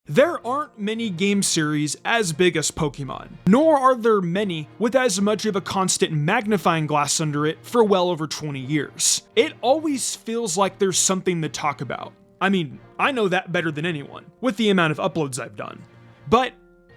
There aren't many game series as big as Pokemon, nor are there many with as much of a constant magnifying glass under it for well over 20 years. It always feels like there's something to talk about. I mean, I know that better than anyone, with the amount of uploads I've done. But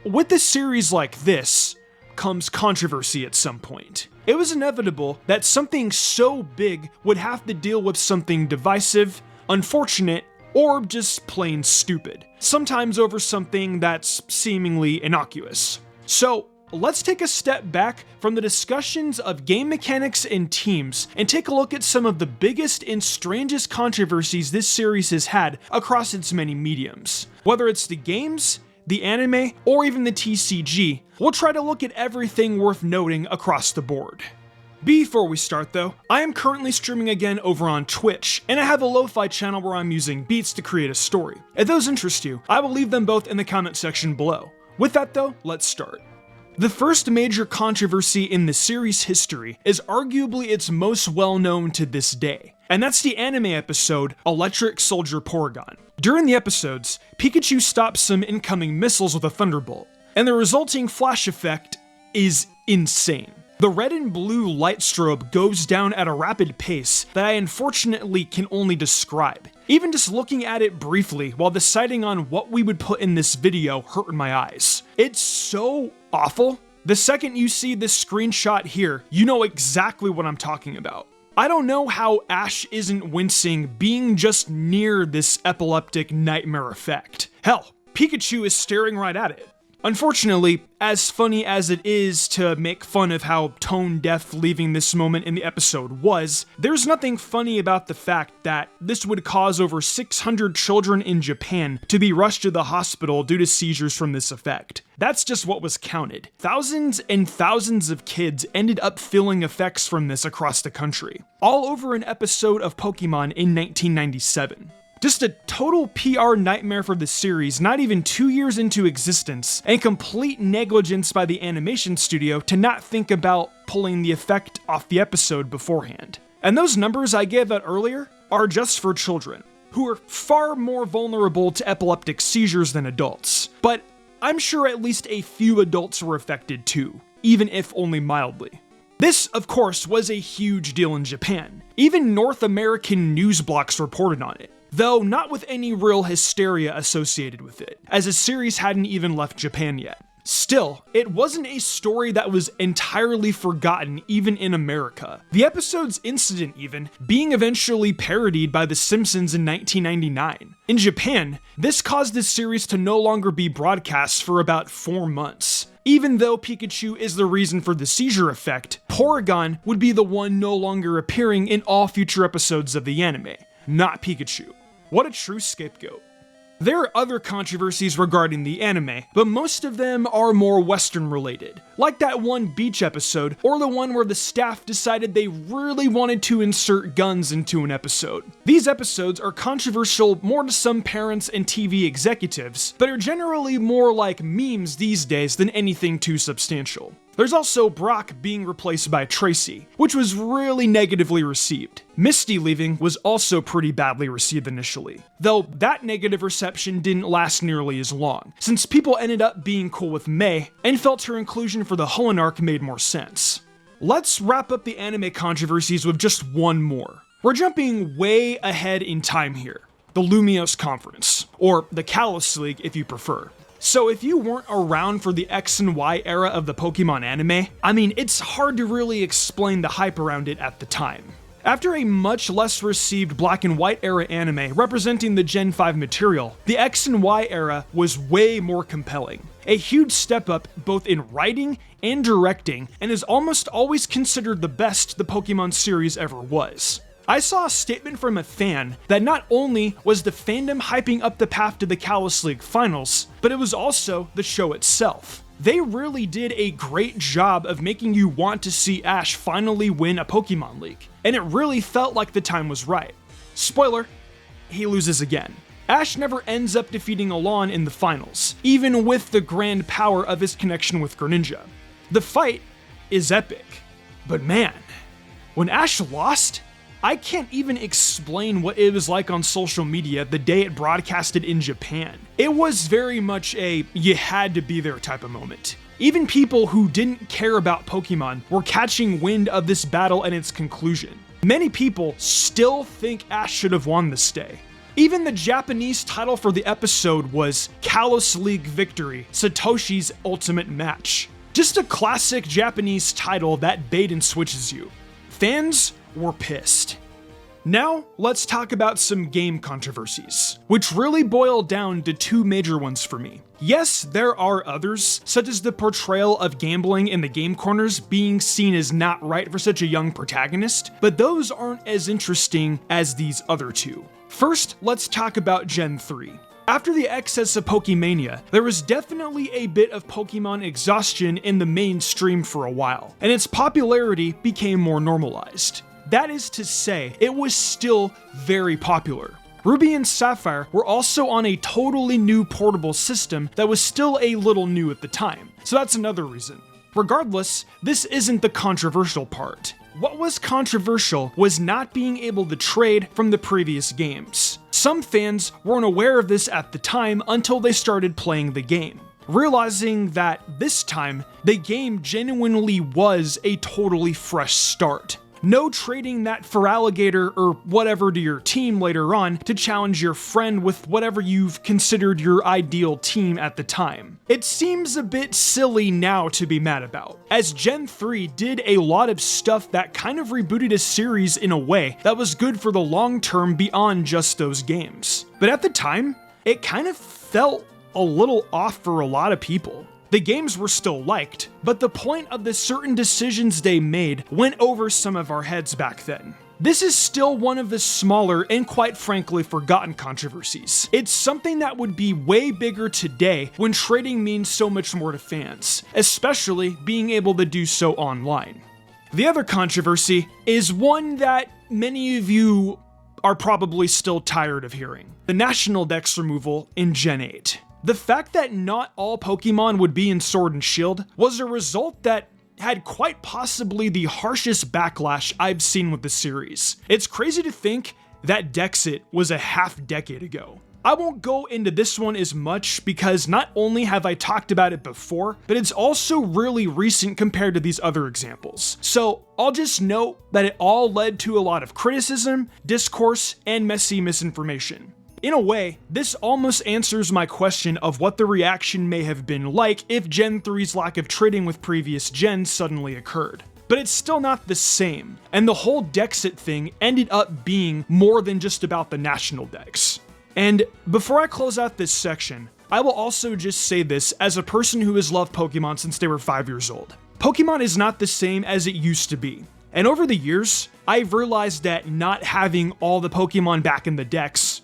with a series like this comes controversy at some point. It was inevitable that something so big would have to deal with something divisive, unfortunate, or just plain stupid, sometimes over something that's seemingly innocuous. So let's take a step back from the discussions of game mechanics and teams and take a look at some of the biggest and strangest controversies this series has had across its many mediums. Whether it's the games, the anime, or even the TCG, we'll try to look at everything worth noting across the board. Before we start though, I am currently streaming again over on Twitch, and I have a lo-fi channel where I'm using beats to create a story. If those interest you, I will leave them both in the comment section below. With that though, let's start. The first major controversy in the series' history is arguably its most well-known to this day, and that's the anime episode Electric Soldier Porygon. During the episodes, Pikachu stops some incoming missiles with a thunderbolt, and the resulting flash effect is insane. The red and blue light strobe goes down at a rapid pace that I unfortunately can only describe. Even just looking at it briefly while deciding on what we would put in this video hurt in my eyes. It's so awful. The second you see this screenshot here, you know exactly what I'm talking about. I don't know how Ash isn't wincing being just near this epileptic nightmare effect. Hell, Pikachu is staring right at it. Unfortunately, as funny as it is to make fun of how tone-deaf leaving this moment in the episode was, there's nothing funny about the fact that this would cause over 600 children in Japan to be rushed to the hospital due to seizures from this effect. That's just what was counted. Thousands and thousands of kids ended up feeling effects from this across the country, all over an episode of Pokemon in 1997. Just a total PR nightmare for the series not even 2 years into existence, and complete negligence by the animation studio to not think about pulling the effect off the episode beforehand. And those numbers I gave out earlier are just for children, who are far more vulnerable to epileptic seizures than adults. But I'm sure at least a few adults were affected too, even if only mildly. This, of course, was a huge deal in Japan. Even North American news blocks reported on it, though not with any real hysteria associated with it, as the series hadn't even left Japan yet. Still, it wasn't a story that was entirely forgotten even in America. The episode's incident even being eventually parodied by The Simpsons in 1999. In Japan, this caused the series to no longer be broadcast for about 4 months. Even though Pikachu is the reason for the seizure effect, Porygon would be the one no longer appearing in all future episodes of the anime, not Pikachu. What a true scapegoat. There are other controversies regarding the anime, but most of them are more Western related, like that one beach episode, or the one where the staff decided they really wanted to insert guns into an episode. These episodes are controversial more to some parents and TV executives, but are generally more like memes these days than anything too substantial. There's also Brock being replaced by Tracy, which was really negatively received. Misty leaving was also pretty badly received initially, though that negative reception didn't last nearly as long, since people ended up being cool with May and felt her inclusion for the Hoenn arc made more sense. Let's wrap up the anime controversies with just one more. We're jumping way ahead in time here. The Lumiose Conference, or the Kalos League if you prefer. So if you weren't around for the X and Y era of the Pokemon anime, I mean, it's hard to really explain the hype around it at the time. After a much less received Black and White era anime representing the Gen 5 material, the X and Y era was way more compelling. A huge step up both in writing and directing, and is almost always considered the best the Pokemon series ever was. I saw a statement from a fan that not only was the fandom hyping up the path to the Kalos League finals, but it was also the show itself. They really did a great job of making you want to see Ash finally win a Pokemon League, and it really felt like the time was right. Spoiler, he loses again. Ash never ends up defeating Alon in the finals, even with the grand power of his connection with Greninja. The fight is epic, but man, when Ash lost, I can't even explain what it was like on social media the day it broadcasted in Japan. It was very much a you had to be there type of moment. Even people who didn't care about Pokemon were catching wind of this battle and its conclusion. Many people still think Ash should have won this day. Even the Japanese title for the episode was Kalos League Victory, Satoshi's Ultimate Match. Just a classic Japanese title that bait and switches you. Fans were pissed. Now, let's talk about some game controversies, which really boil down to two major ones for me. Yes, there are others, such as the portrayal of gambling in the game corners being seen as not right for such a young protagonist, but those aren't as interesting as these other two. First, let's talk about Gen 3. After the excess of Pokemania, there was definitely a bit of Pokemon exhaustion in the mainstream for a while, and its popularity became more normalized. That is to say, it was still very popular. Ruby and Sapphire were also on a totally new portable system that was still a little new at the time, so that's another reason. Regardless, this isn't the controversial part. What was controversial was not being able to trade from the previous games. Some fans weren't aware of this at the time until they started playing the game, realizing that this time, the game genuinely was a totally fresh start. No trading that Feraligatr or whatever to your team later on to challenge your friend with whatever you've considered your ideal team at the time. It seems a bit silly now to be mad about, as Gen 3 did a lot of stuff that kind of rebooted a series in a way that was good for the long term beyond just those games. But at the time, it kind of felt a little off for a lot of people. The games were still liked, but the point of the certain decisions they made went over some of our heads back then. This is still one of the smaller and quite frankly forgotten controversies. It's something that would be way bigger today when trading means so much more to fans, especially being able to do so online. The other controversy is one that many of you are probably still tired of hearing: the National Dex removal in Gen 8. The fact that not all Pokemon would be in Sword and Shield was a result that had quite possibly the harshest backlash I've seen with the series. It's crazy to think that Dexit was a half decade ago. I won't go into this one as much because not only have I talked about it before, but it's also really recent compared to these other examples. So I'll just note that it all led to a lot of criticism, discourse, and messy misinformation. In a way, this almost answers my question of what the reaction may have been like if Gen 3's lack of trading with previous gens suddenly occurred. But it's still not the same, and the whole Dexit thing ended up being more than just about the National Dex. And before I close out this section, I will also just say this as a person who has loved Pokemon since they were 5 years old. Pokemon is not the same as it used to be. And over the years, I've realized that not having all the Pokemon back in the Dex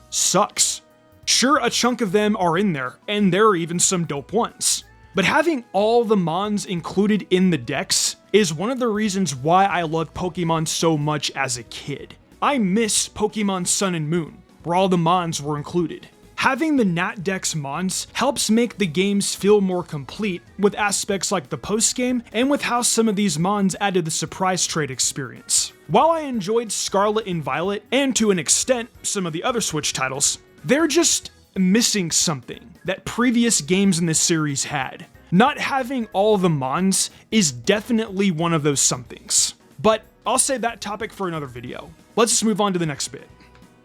sucks. Sure, a chunk of them are in there, and there are even some dope ones. But having all the Mons included in the Dex is one of the reasons why I loved Pokemon so much as a kid. I miss Pokemon Sun and Moon, where all the Mons were included. Having the Nat Dex Mons helps make the games feel more complete with aspects like the post-game and with how some of these Mons added the surprise trade experience. While I enjoyed Scarlet and Violet, and to an extent some of the other Switch titles, they're just missing something that previous games in this series had. Not having all the Mons is definitely one of those somethings. But I'll save that topic for another video. Let's just move on to the next bit.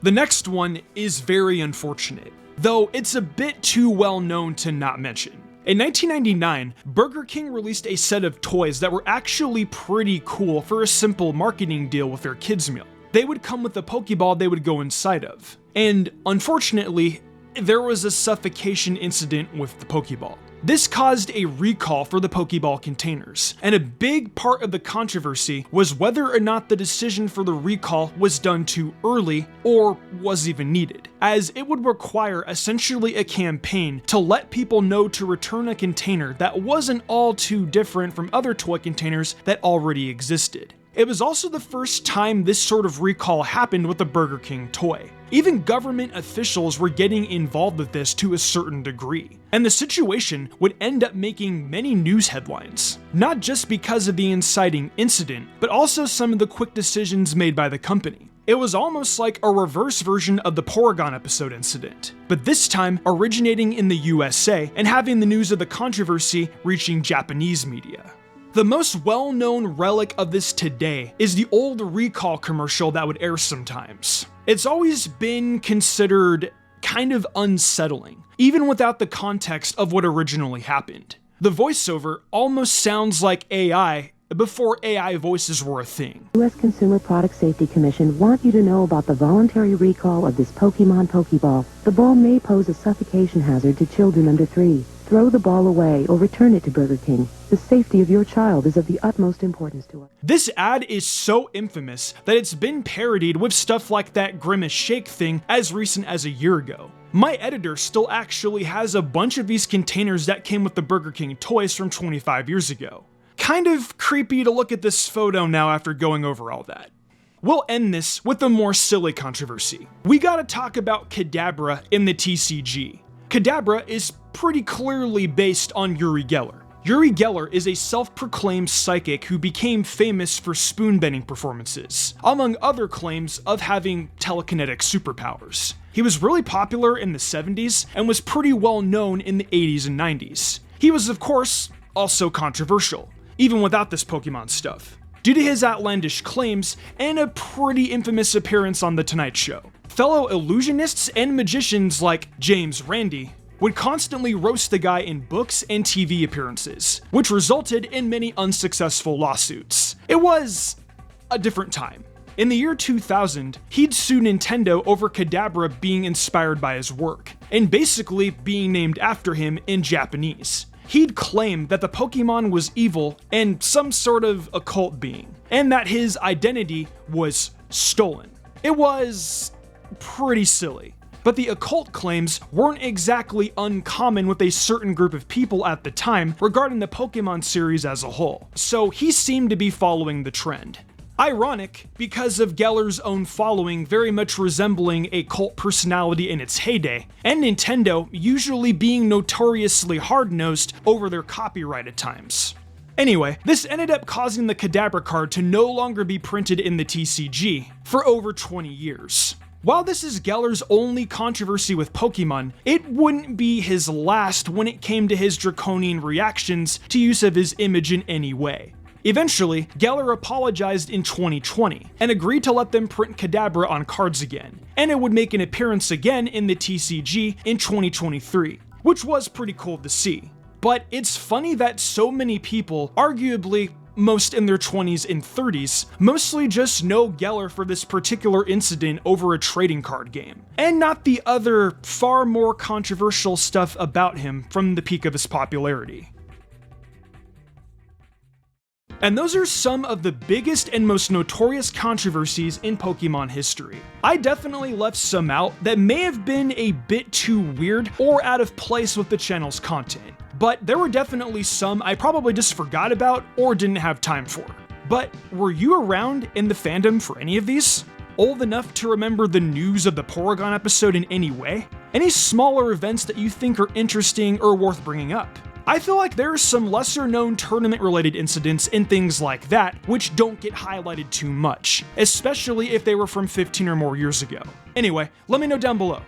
The next one is very unfortunate, though it's a bit too well known to not mention. In 1999, Burger King released a set of toys that were actually pretty cool for a simple marketing deal with their kids' meal. They would come with a Pokeball they would go inside of. And unfortunately, there was a suffocation incident with the Pokeball. This caused a recall for the Pokeball containers, and a big part of the controversy was whether or not the decision for the recall was done too early or was even needed, as it would require essentially a campaign to let people know to return a container that wasn't all too different from other toy containers that already existed. It was also the first time this sort of recall happened with a Burger King toy. Even government officials were getting involved with this to a certain degree, and the situation would end up making many news headlines, not just because of the inciting incident, but also some of the quick decisions made by the company. It was almost like a reverse version of the Porygon episode incident, but this time originating in the USA and having the news of the controversy reaching Japanese media. The most well-known relic of this today is the old Recall commercial that would air sometimes. It's always been considered kind of unsettling, even without the context of what originally happened. The voiceover almost sounds like AI before AI voices were a thing. U.S. Consumer Product Safety Commission want you to know about the voluntary recall of this Pokemon Pokeball. The ball may pose a suffocation hazard to children under 3. Throw the ball away or return it to Burger King. The safety of your child is of the utmost importance to us. This ad is so infamous that it's been parodied with stuff like that Grimace Shake thing as recent as a year ago. My editor still actually has a bunch of these containers that came with the Burger King toys from 25 years ago. Kind of creepy to look at this photo now after going over all that. We'll end this with a more silly controversy. We gotta talk about Kadabra in the TCG. Kadabra is pretty clearly based on Uri Geller. Uri Geller is a self-proclaimed psychic who became famous for spoon-bending performances, among other claims of having telekinetic superpowers. He was really popular in the 70s and was pretty well known in the 80s and 90s. He was, of course, also controversial, even without this Pokemon stuff, due to his outlandish claims and a pretty infamous appearance on The Tonight Show. Fellow illusionists and magicians like James Randi would constantly roast the guy in books and TV appearances, which resulted in many unsuccessful lawsuits. It was a different time. In the year 2000, he'd sue Nintendo over Kadabra being inspired by his work, and basically being named after him in Japanese. He'd claim that the Pokemon was evil and some sort of occult being, and that his identity was stolen. It was pretty silly. But the occult claims weren't exactly uncommon with a certain group of people at the time regarding the Pokemon series as a whole, so he seemed to be following the trend. Ironic, because of Geller's own following very much resembling a cult personality in its heyday, and Nintendo usually being notoriously hard-nosed over their copyright at times. Anyway, this ended up causing the Kadabra card to no longer be printed in the TCG for over 20 years. While this is Geller's only controversy with Pokemon, it wouldn't be his last when it came to his draconian reactions to use of his image in any way. Eventually, Geller apologized in 2020 and agreed to let them print Kadabra on cards again, and it would make an appearance again in the TCG in 2023, which was pretty cool to see. But it's funny that so many people, arguably most in their 20s and 30s, mostly just know Geller for this particular incident over a trading card game, and not the other, far more controversial stuff about him from the peak of his popularity. And those are some of the biggest and most notorious controversies in Pokemon history. I definitely left some out that may have been a bit too weird or out of place with the channel's content, but there were definitely some I probably just forgot about or didn't have time for. But were you around in the fandom for any of these? Old enough to remember the news of the Porygon episode in any way? Any smaller events that you think are interesting or worth bringing up? I feel like there are some lesser known tournament related incidents and things like that which don't get highlighted too much, especially if they were from 15 or more years ago. Anyway, let me know down below.